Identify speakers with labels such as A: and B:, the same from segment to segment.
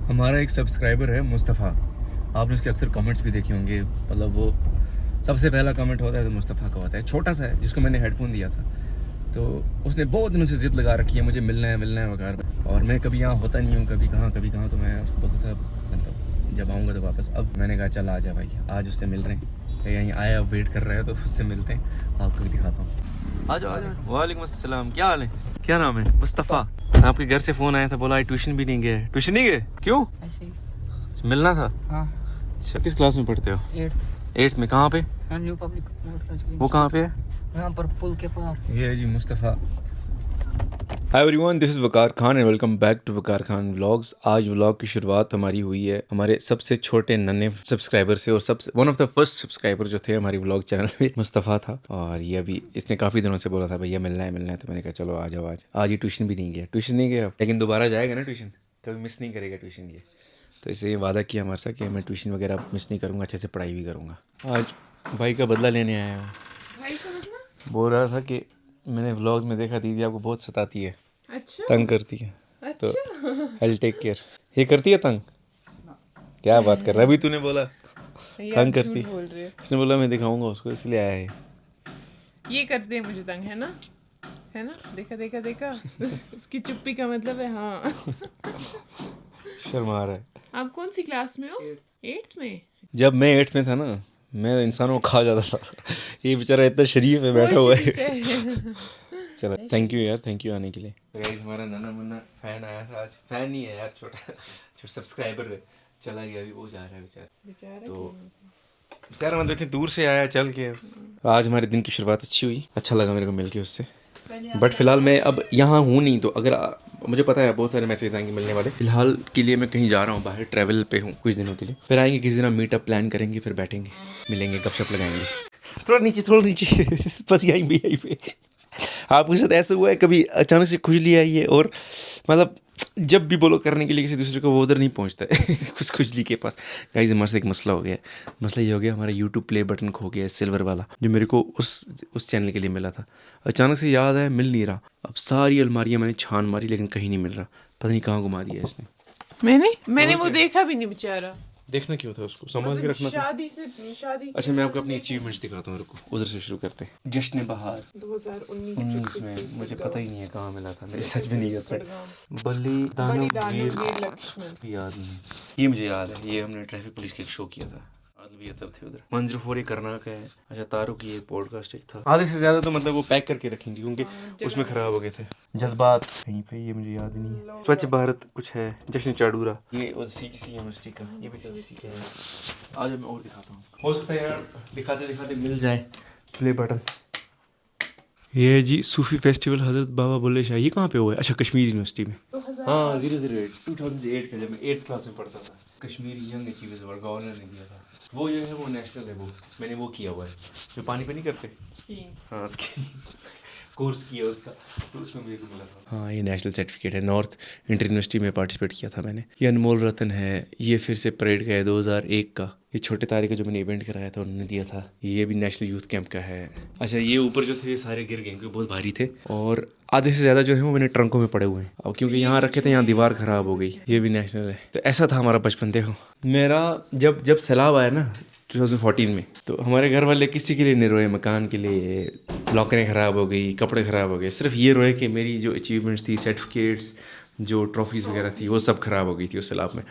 A: हमारा एक सब्सक्राइबर है मुस्तफ़ा, आपने उसके अक्सर कमेंट्स भी देखे होंगे। मतलब वो सबसे पहला कमेंट होता है तो मुस्तफ़ा का होता है, छोटा सा है, जिसको मैंने हेडफोन दिया था। तो उसने बहुत दिनों से ज़िद लगा रखी है मुझे मिलना है वगैरह, और मैं कभी यहाँ होता नहीं हूँ, कभी कहाँ। तो मैं उसको बोलता था मतलब जब आऊँगा तो वापस। अब मैंने कहा चल आ जा भाई, आज उससे मिल रहे हैं, यहीं आया वेट कर रहा है तो उससे मिलते हैं, आपको भी दिखाता हूँ। आ जाओ। वालेकुम अस्सलाम, क्या हाल है? क्या नाम है? मुस्तफ़ा। आपके घर से फ़ोन आया था, बोला ट्यूशन भी नहीं गए। ट्यूशन नहीं गए क्यों?
B: ऐसे ही।
A: मिलना था।
B: हाँ।
A: अच्छा, किस क्लास में पढ़ते हो?
B: 8th
A: 8th में। कहाँ पे?
B: न्यू पब्लिक
A: वो कहाँ पे है?
B: यहाँ पर पुल के पार।
A: ये है जी Mustafa. Hi everyone, this is Waqar Khan and welcome back to Waqar Khan vlogs. आज व्लॉग की शुरुआत हमारी हुई है हमारे सबसे छोटे नन्हे सब्सक्राइबर से, और सबसे one of the first subscriber जो थे हमारी व्लॉग चैनल पे मुस्तफ़ा था। और ये अभी इसने काफ़ी दिनों से बोला था भैया मिलना है, तो मैंने कहा चलो आ जाओ। आज ये ट्यूशन भी नहीं गया, लेकिन दोबारा जाएगा ना ट्यूशन, कभी मिस नहीं करेगा ट्यूशन ये। तो इससे ये वादा किया हमारे साथ कि मैं ट्यूशन वगैरह मिस नहीं करूँगा, अच्छे से पढ़ाई भी करूँगा। आज भाई का बदला लेने आया हूँ। बोल रहा था कि मैंने व्लॉग्स में देखा दीदी आपको बहुत सताती है।
C: अच्छा,
A: तंग करती है। तो
C: अच्छा।
A: I take care. ये करती है तंग? क्या बात कर रहा है? अभी तूने बोला
C: यार
A: तंग करती।
C: झूठ बोल रहे हो।
A: उसने बोला मैं दिखाऊंगा उसको, इसलिए आया है।
C: ये करते हैं मुझे तंग, है ना? है ना? देखा। उसकी चुप्पी का मतलब है हाँ।
A: शर्मा रहा है।
C: आप कौन सी क्लास में हो? 8th में।
A: जब मैं 8th में था ना, मैं इंसानों को खा जाता था। ये बेचारा इतना शरीफ है, बैठा हुआ है। चलो थैंक यू यार, थैंक यू आने के लिए। गाइस हमारा नन्हा मुन्ना फैन आया था आज। फैन नहीं है यार, छोटा सब्सक्राइबर है। चला गया, अभी वो जा रहा है बेचारा। तो बेचारा मतलब इतनी दूर से आया चल के। आज हमारे दिन की शुरुआत अच्छी हुई, अच्छा लगा मेरे को मिलके उससे। बट फिलहाल मैं अब यहाँ हूँ नहीं, तो अगर मुझे पता है बहुत सारे मैसेज आएंगे मिलने वाले। फिलहाल के लिए मैं कहीं जा रहा हूँ, बाहर ट्रैवल पे हूँ कुछ दिनों के लिए। फिर आएंगे किसी दिन, मीटअप प्लान करेंगे, फिर बैठेंगे, मिलेंगे, गपशप लगाएंगे। थोड़ा नीचे बस यहीं पे। आपके साथ ऐसा हुआ है कभी अचानक से खुजली आई है, और मतलब जब भी बोलो करने के लिए किसी दूसरे को, वो उधर नहीं पहुंचता है। कुछ खुजली के पास। गाइस हमारे साथ एक मसला हो गया है। मसला ये हो गया, हमारा यूट्यूब प्ले बटन खो गया है, सिल्वर वाला, जो मेरे को उस चैनल के लिए मिला था। अचानक से याद आया, मिल नहीं रहा। अब सारी अलमारियाँ मैंने छान मारी, लेकिन कहीं नहीं मिल रहा। पता नहीं कहाँ घुमा दिया इसने।
C: मैंने वो देखा भी नहीं बेचारा।
A: देखना क्यों था उसको, संभाल के
C: मतलब
A: रखना था।
C: शादी
A: अच्छा मैं आपको अपनी अचीवमेंट्स दिखाता हूँ, रुको उधर से शुरू करते हैं। जश्न बहार
C: 2019
A: में मुझे पता ही नहीं है कहाँ मिला था, मैं सच में नहीं करता।
C: बलिदान
A: वीर
C: वीर लक्ष्मण।
A: याद नहीं, ये मुझे याद है, ये हमने ट्रैफिक पुलिस के एक शो किया था। भी तब थे उधर। मंजरूफोरी करना का है। अच्छा तारू की ये पॉडकास्ट एक था। आधे से ज्यादा तो मतलब वो पैक करके रखेंगे क्योंकि उसमें खराब हो गए थे। जज्बात कहीं पे, ये मुझे याद नहीं है। स्वच्छ भारत कुछ है। जश्न चाडूरा, ये CGC यूनिवर्सिटी का, ये भी CGC का है। आज मैं और दिखाता हूँ, हो सकता है यार दिखाते दिखाते मिल जाए प्ले बटन। ये है जी सूफी फेस्टिवल हजरत बाबा बुल्ले शाह। ये कहाँ पे हुआ है? अच्छा कश्मीर यूनिवर्सिटी में। हाँ 2008 का, जब मैं 8th क्लास में पढ़ता था। Kashmiri young achievers award governor ने दिया था। वो जो है वो नेशनल है, वो मैंने वो किया हुआ है, जो पानी पे नहीं करते। हाँ उसकी कोर्स किया उसका, तो उसमें मेरे को मिला था। हाँ ये नेशनल सर्टिफिकेट है, नॉर्थ इंटर यूनिवर्सिटी में पार्टिसिपेट किया था मैंने। ये अनमोल रतन है, ये फिर से परेड का है 2001 का। ये छोटे तारे का जो मैंने इवेंट कराया था उन्होंने दिया था। ये भी नेशनल यूथ कैंप का है। अच्छा ये ऊपर जो थे सारे गिर गए क्योंकि बहुत भारी थे, और आधे से ज़्यादा जो है वो मैंने ट्रंकों में पड़े हुए हैं। और क्योंकि यहाँ रखे थे, यहाँ दीवार ख़राब हो गई। ये भी नेशनल है। तो ऐसा था हमारा बचपन। देखो मेरा जब सैलाब आया ना 2014 में, तो हमारे घर वाले किसी के लिए नहीं रोए, मकान के लिए, लॉकरें ख़राब हो गई, कपड़े ख़राब हो गए। सिर्फ ये रोए कि मेरी जो अचीवमेंट्स थी, सर्टिफिकेट्स, जो ट्रॉफीज़ वगैरह थी, वो सब ख़राब हो गई थी उस सैलाब में।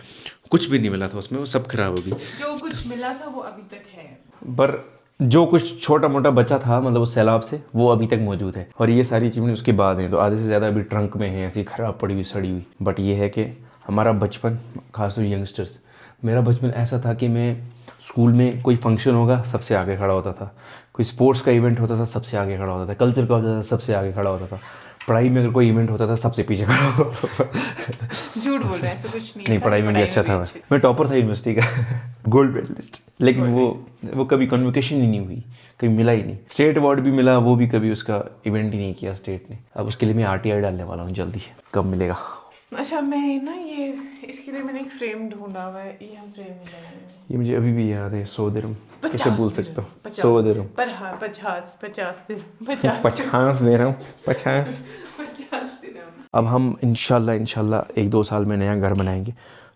A: कुछ भी नहीं मिला था उसमें, वो सब ख़राब हो गई।
C: जो कुछ मिला था वो अभी तक है,
A: पर जो कुछ छोटा मोटा बचा था मतलब उस सैलाब से, वो अभी तक मौजूद है। और ये सारी चीज़ें उसके बाद हैं, तो आधे से ज़्यादा अभी ट्रंक में है, ऐसी ख़राब पड़ी हुई, सड़ी हुई। बट ये है कि हमारा बचपन, खासकर यंगस्टर्स, मेरा बचपन ऐसा था कि मैं स्कूल में कोई फंक्शन होगा सबसे आगे खड़ा होता था, कोई स्पोर्ट्स का इवेंट होता था सबसे आगे खड़ा होता था, कल्चर का होता था सबसे आगे खड़ा होता था, पढ़ाई में अगर कोई इवेंट होता था सबसे पीछे खड़ा होता था।
C: झूठ बोल रहे हैं, ऐसा कुछ नहीं
A: नहीं
C: था,
A: पढ़ाई में भी अच्छा था। मैं टॉपर था यूनिवर्सिटी का, गोल्ड मेडलिस्ट। लेकिन वो कभी कन्वोकेशन ही नहीं हुई, कभी मिला ही नहीं। स्टेट अवार्ड भी मिला, वो भी कभी उसका इवेंट ही नहीं किया स्टेट ने। अब उसके लिए मैं RTI डालने वाला हूँ जल्दी, कब मिलेगा।
C: अच्छा मैं ना ये इसके लिए मैंने एक फ्रेम ढूंढा हुआ है, ये हम फ्रेम नहीं लगाएंगे।
A: ये मुझे अभी भी याद है, 100 दिरहम। कैसे भूल सकता हूँ 100 दिरहम।
C: पर हाँ 50 दिरहम।
A: 50 दे रहा हूँ, 50
C: 50 दिरहम।
A: अब हम इंशाल्लाह 1-2 साल में नया घर बनाएंगे,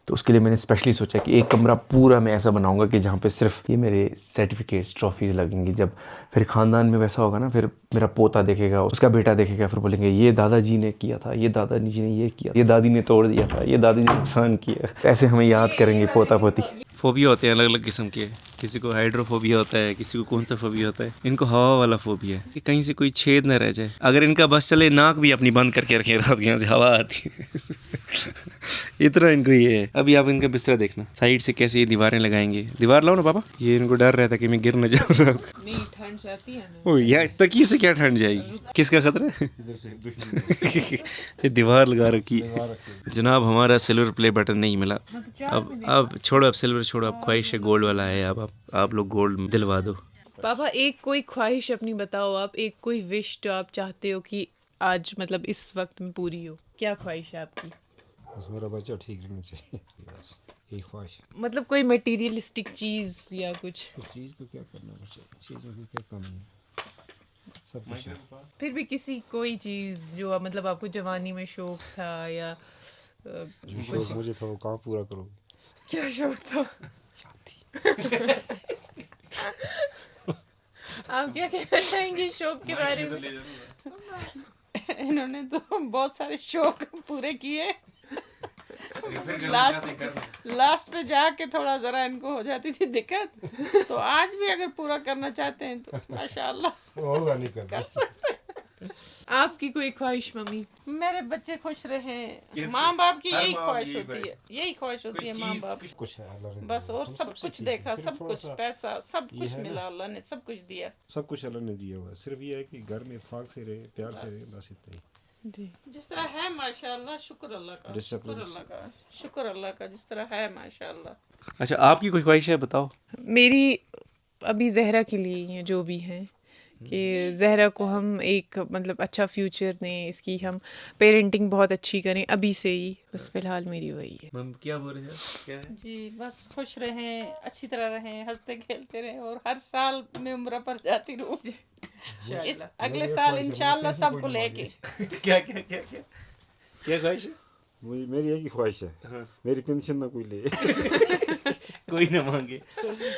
A: तो उसके लिए मैंने स्पेशली सोचा कि एक कमरा पूरा मैं ऐसा बनाऊंगा कि जहाँ पे सिर्फ ये मेरे सर्टिफिकेट्स ट्रॉफीज़ लगेंगी। जब फिर ख़ानदान में वैसा होगा ना, फिर मेरा पोता देखेगा, उसका बेटा देखेगा, फिर बोलेंगे ये दादाजी ने किया था, ये दादाजी ने ये किया, ये दादी ने तोड़ दिया था, ये दादी ने नुकसान किया। ऐसे हमें याद करेंगे पोता पोती। फोबिया होते हैं अलग अलग किस्म के। किसी को हाइड्रोफोबिया होता है, किसी को कौन सा फोबिया होता है। इनको हवा वाला फोबिया है कि कहीं से कोई छेद न रह जाए। अगर इनका बस चले, नाक भी अपनी बंद करके रखें, रात यहाँ से हवा आती है। इतना इनको ये है। अभी आप इनका बिस्तरा देखना, साइड से कैसे ये दीवारें लगाएंगे। दीवार लाओ ना पापा, ये इनको डर रहता है कि मैं गिर न जाऊँ।
C: नहीं, ठंड जाती है ना।
A: ओ यार, तकिए से क्या ठंड जाएगी? किसका खतरा है? ये दीवार लगा रखी है। जनाब हमारा सिल्वर प्ले बटन नहीं मिला। अब छोड़ो, अब सिल्वर छोड़ो, अब ख्वाहिश है गोल्ड वाला है। अब आप लोग गोल्ड दिलवा दो।
C: पापा एक कोई ख्वाहिश अपनी बताओ आप, एक कोई विश जो आप चाहते हो कि आज मतलब इस वक्त में पूरी हो। क्या ख्वाहिश है आपकी?
D: बस मेरा बच्चा ठीक रहना चाहिए, बस यही ख्वाहिश।
C: मतलब कोई मटेरियलिस्टिक चीज़ या कुछ?
D: उस चीज़ को क्या करना बच्चे, चीज़ों की क्या कमी है, सब कुछ है।
C: फिर भी किसी कोई चीज़ जो मतलब आपको जवानी में शौक था या
D: जो शौक मुझे था वो कहाँ पूरा करोगे?
C: क्या शौक था? आप क्या कहना चाहेंगे शौक के बारे में?
E: इन्होंने तो बहुत सारे शौक पूरे किए। लास्ट पे जाके थोड़ा ज़रा इनको हो जाती थी दिक्कत, तो आज भी अगर पूरा करना चाहते हैं तो माशाल्लाह
D: होगा नहीं
E: कर सकते।
C: आपकी कोई ख्वाहिश मम्मी?
E: मेरे बच्चे खुश रहें, माँ बाप की यही ख्वाहिश होती है, यही ख्वाहिश होती है माँ बाप की।
D: कुछ है अल्लाह ने
E: बस
D: दिया।
E: और
D: हम
E: सब कुछ
D: ठीक
E: देखा,
D: हैं, सिर्फ
E: सब
D: थोड़ा
E: कुछ
D: सा
E: पैसा सब
D: ये
E: कुछ
D: है ना,
E: मिला, अल्लाह ने सब कुछ दिया।
D: सब कुछ अल्लाह ने दिया हुआ है। सिर्फ ये है कि घर में इत्तेफाक से रहे, प्यार से रहे, बस इतना ही।
C: जी।
E: जिस तरह है माशाल्लाह, शुक्र अल्लाह का, शुक्र अल्लाह का, शुक्र अल्लाह का, जिस तरह है माशाल्लाह।
A: अच्छा, आपकी कोई ख्वाहिश है, बताओ।
C: मेरी अभी जहरा के लिए ही है जो भी है कि जहरा को हम एक मतलब अच्छा फ्यूचर दें, इसकी हम पेरेंटिंग बहुत अच्छी करें अभी से ही। बस फिलहाल मेरी वही है।
A: मैम क्या बोल रहे हैं? क्या है?
E: जी बस खुश रहें, अच्छी तरह रहें, हंसते खेलते रहें और हर साल मैं उम्र पर जाती रहूँ। इस अगले साल इंशाल्लाह सबको लेके।
A: क्या क्या क्या क्या क्या ख्वाहिश है?
D: मेरी एक ही ख्वाहिश है,
A: हाँ।
D: मेरी पेंशन ना कोई ले।
A: कोई ना मांगे।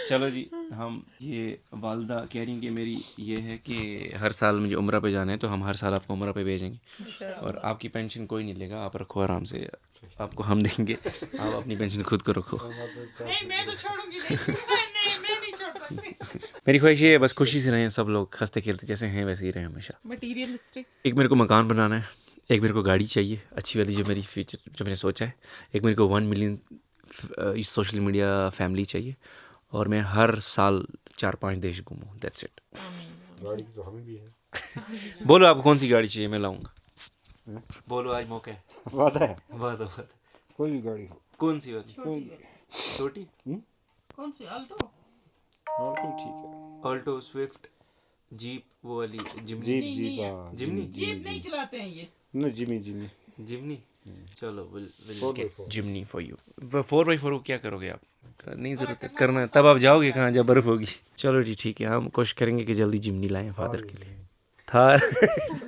A: चलो जी, हम ये वालदा कह रही हैं कि मेरी ये है कि हर साल मुझे उम्रा पे जाना है, तो हम हर साल आपको उम्रा पे भेजेंगे और आपकी पेंशन कोई नहीं लेगा। आप रखो आराम से, आपको हम देंगे, आप अपनी पेंशन खुद को रखो।
E: नहीं मैं तो छोड़ूंगी नहीं, नहीं मैं नहीं छोड़ सकती।
A: मेरी ख्वाहिश ये है बस खुशी से रहें सब लोग, हंसते खेलते जैसे हैं वैसे ही रहें हमेशा।
C: मटीरियलिस्टिक?
A: एक मेरे को मकान बनाना है, एक मेरे को गाड़ी चाहिए अच्छी वाली जो मेरी फ्यूचर जो मैंने सोचा है, एक मेरे को 1 मिलियन सोशल मीडिया फैमिली चाहिए और मैं हर साल 4-5 देश घूमूँ। That's it.
D: गाड़ी तो हमें भी है।
A: बोलो आपको कौन सी गाड़ी चाहिए, मैं लाऊंगा। बोलो, आज मौका है।
D: वादा है,
A: बात
D: कोई भी गाड़ी हो।
A: कौन सी वाली? छोटी?
E: कौन सी अल्टो?
D: और कोई ठीक है।
A: ऑल्टो, स्विफ्ट, जीप, वो वाली जिमनी।
D: जीप जीप हाँ,
A: जिमनी?
E: जीप नहीं चलाते हैं ये।
D: ना जिमी जिमी।
A: जिमनी? चलो will
D: 4x4
A: get Jimny for you. 4x4 को क्या करोगे आप? नहीं ज़रूरत है करना है, तब आप जाओगे कहाँ जब बर्फ़ होगी। चलो जी ठीक है, हम कोशिश करेंगे कि जल्दी जिमनी लाएं फादर के लिए। थार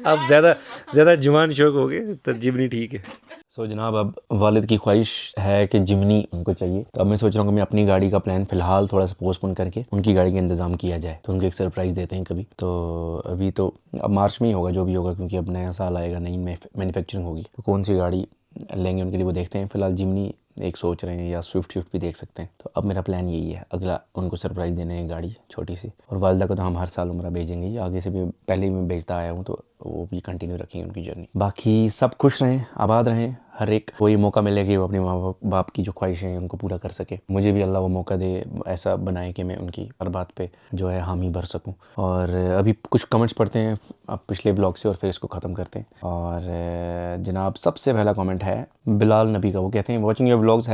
A: अब ज़्यादा जवान शौक हो गए तो जिमनी ठीक है। सो जनाब, अब वालिद की ख्वाहिश है कि जिमनी उनको चाहिए, तो अब मैं सोच रहा हूँ कि मैं अपनी गाड़ी का प्लान फ़िलहाल थोड़ा सा पोस्टपोन करके उनकी गाड़ी का इंतज़ाम किया जाए, तो उनको एक सरप्राइज़ देते हैं कभी। तो अभी तो अब मार्च में ही होगा जो भी होगा, क्योंकि अब नया साल आएगा, नई मैन्युफैक्चरिंग होगी, तो कौन सी गाड़ी लेंगे उनके लिए वो देखते हैं। फ़िलहाल जिमनी एक सोच रहे हैं या स्विफ्ट भी देख सकते हैं। तो अब मेरा प्लान यही है, अगला उनको सरप्राइज़ देने है गाड़ी छोटी सी। और वालदा को तो हम हर साल उम्रा भेजेंगे ही, आगे से भी पहले ही मैं भेजता आया हूँ, तो वो भी कंटिन्यू रखेंगे उनकी जर्नी। बाकी सब खुश रहें, आबाद रहें, हर एक को ये मौका मिले कि वो अपने माँ बाप की जो ख्वाहिशें हैं उनको पूरा कर सके। मुझे भी अल्लाह वो मौका दे, ऐसा बनाए कि मैं उनकी हर बात पे जो है हामी भर सकूं। और अभी कुछ कमेंट्स पढ़ते हैं अब पिछले ब्लॉग से और फिर इसको ख़त्म करते हैं। और जनाब सबसे पहला कमेंट है बिलाल नबी का। वो कहते हैं, watching your vlogs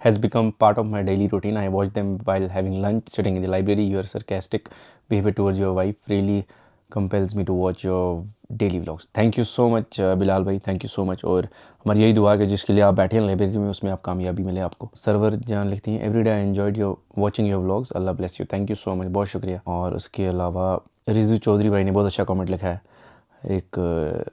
A: has become part of my daily routine. I watch them while having lunch, sitting in the library. Your sarcastic behavior towards your wife really compels me to watch your daily vlogs. Thank you so much Bilal भाई, thank you so much. और हमारी यही दुआ है कि जिसके लिए आप बैठे हैं लाइब्रेरी में, उसमें आप कामयाबी मिले आपको। सर्वर जान लिखती हैं, every day I enjoyed your watching your vlogs, Allah bless you. Thank you so much, बहुत शुक्रिया। और उसके अलावा रिजू चौधरी भाई ने बहुत अच्छा कमेंट लिखा है, एक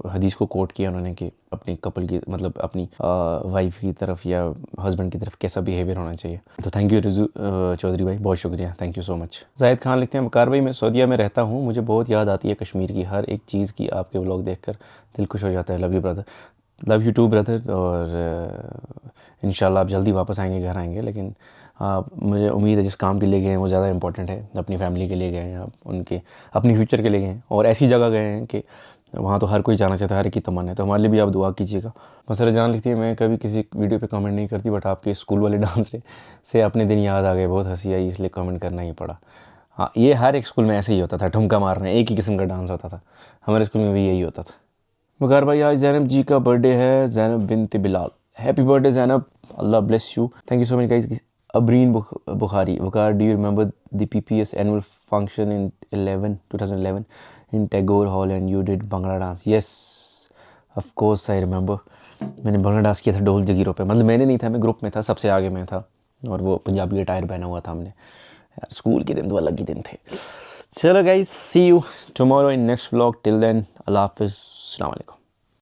F: हदीस को कोट किया उन्होंने कि अपनी कपल की मतलब अपनी वाइफ की तरफ या हस्बैंड की तरफ कैसा बिहेवियर होना चाहिए। तो थैंक यू रिजू चौधरी भाई, बहुत शुक्रिया, thank you so much. Zahid Khan लिखते हैं, वकार भाई मैं सऊदीया में रहता हूँ, मुझे बहुत याद आती है कश्मीर की, हर एक चीज़ की आपके व्लॉग देखकर दिल खुश हो जाता है। Love you brother, love you too brother, और इंशाल्लाह आप जल्दी वापस आएंगे, घर आएंगे। लेकिन मुझे उम्मीद है जिस काम के लिए गए हैं वो ज़्यादा इंपॉर्टेंट है, अपनी फैमिली के लिए गए हैं आप, उनके अपनी फ्यूचर के लिए गए हैं, और ऐसी जगह गए हैं कि वहाँ तो हर कोई जाना चाहता है, हर एक की तमन्ना है, तो हमारे लिए भी आप दुआ कीजिएगा। मसर जान लिखती है, मैं कभी किसी वीडियो पे कमेंट नहीं करती, बट आपके स्कूल वाले डांस से अपने दिन याद आ गए, बहुत हंसी आई, इसलिए कमेंट करना ही पड़ा। हाँ, ये हर एक स्कूल में ऐसे ही होता था, ठुमका मारना एक ही किस्म का डांस होता था, हमारे स्कूल में भी यही होता था। वकार भाई आज ज़ैनब जी का बर्थडे है, Zainab Binat Bilal, happy birthday Zainab, Allah bless you, thank you so much guys. Abreen Bukhari, Waqar do you remember the PPS annual function in 2011 in Tagore hall and you did bhangra dance? Yes of course I remember, मैंने भंगड़ा डांस किया था ढोल जगीरों पे, मतलब मैंने नहीं था, मैं ग्रुप में था, सबसे आगे मैं था, और वो पंजाबी अटायर पहना हुआ था हमने। यार स्कूल के दिन तो अलग ही दिन थे। चलो guys, see you tomorrow in next vlog, till then Allah हाफिज़, अस्सलाम वालेकुम।